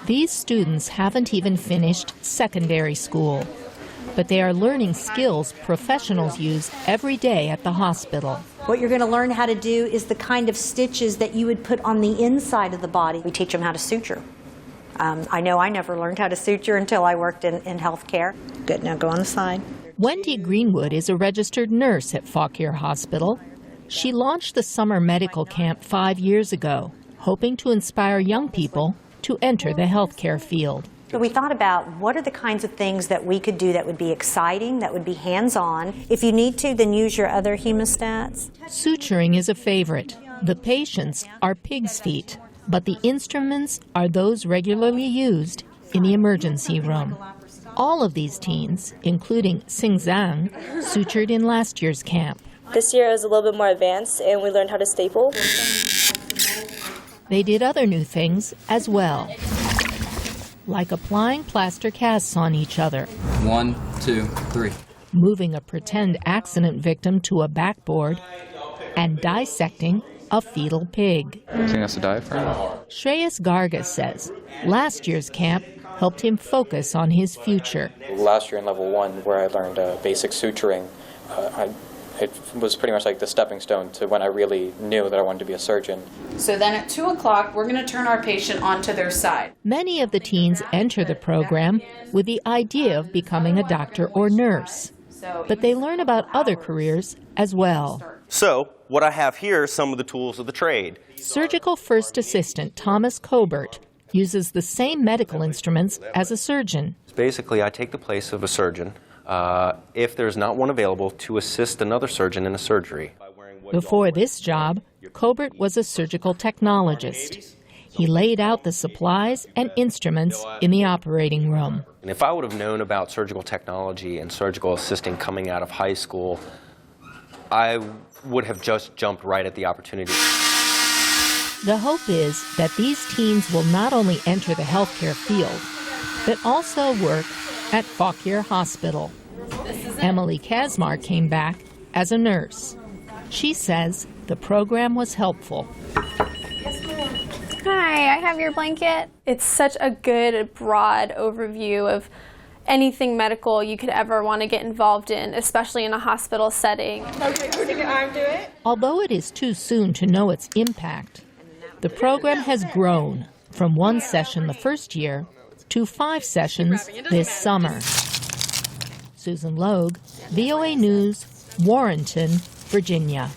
These students haven't even finished secondary school, but they are learning skills professionals use every day at the hospital. What you're going to learn how to do is the kind of stitches that you would put on the inside of the body. We teach them how to suture. I know I never learned how to suture until I worked in healthcare. Good, now go on the side. Wendy Greenwood is a registered nurse at Fauquier Hospital. She launched the summer medical camp 5 years ago, hoping to inspire young people to enter the healthcare field. So we thought about what are the kinds of things that we could do that would be exciting, that would be hands-on. If you need to, then use your other hemostats. Suturing is a favorite. The patients are pig's feet, but the instruments are those regularly used in the emergency room. All of these teens, including Sing Zhang, sutured in last year's camp. This year it was a little bit more advanced, and we learned how to staple. They did other new things as well, like applying plaster casts on each other. 1, 2, 3. Moving a pretend accident victim to a backboard, and dissecting a fetal pig. I think that's a diaphragm. Shreyas Garga says last year's camp helped him focus on his future. Last year in level 1, where I learned basic suturing, it was pretty much like the stepping stone to when I really knew that I wanted to be a surgeon. So then at 2 o'clock, we're going to turn our patient onto their side. Many of the teens enter the program with the idea of becoming a doctor or nurse, but they learn about other careers as well. So what I have here are some of the tools of the trade. Surgical first assistant Thomas Cobert uses the same medical instruments as a surgeon. Basically, I take the place of a surgeon if there's not one available to assist another surgeon in a surgery. Before this job, Cobert was a surgical technologist. He laid out the supplies and instruments in the operating room. And if I would have known about surgical technology and surgical assisting coming out of high school, I would have just jumped right at the opportunity. The hope is that these teens will not only enter the healthcare field, but also work at Fauquier Hospital. Emily Kacsmar came back as a nurse. She says the program was helpful. Hi, I have your blanket. It's such a good, broad overview of anything medical you could ever want to get involved in, especially in a hospital setting. Okay, stick your arm to it. Although it is too soon to know its impact, the program has grown from 1 session the first year to 5 sessions this summer. Susan Logue, VOA News, Warrenton, Virginia.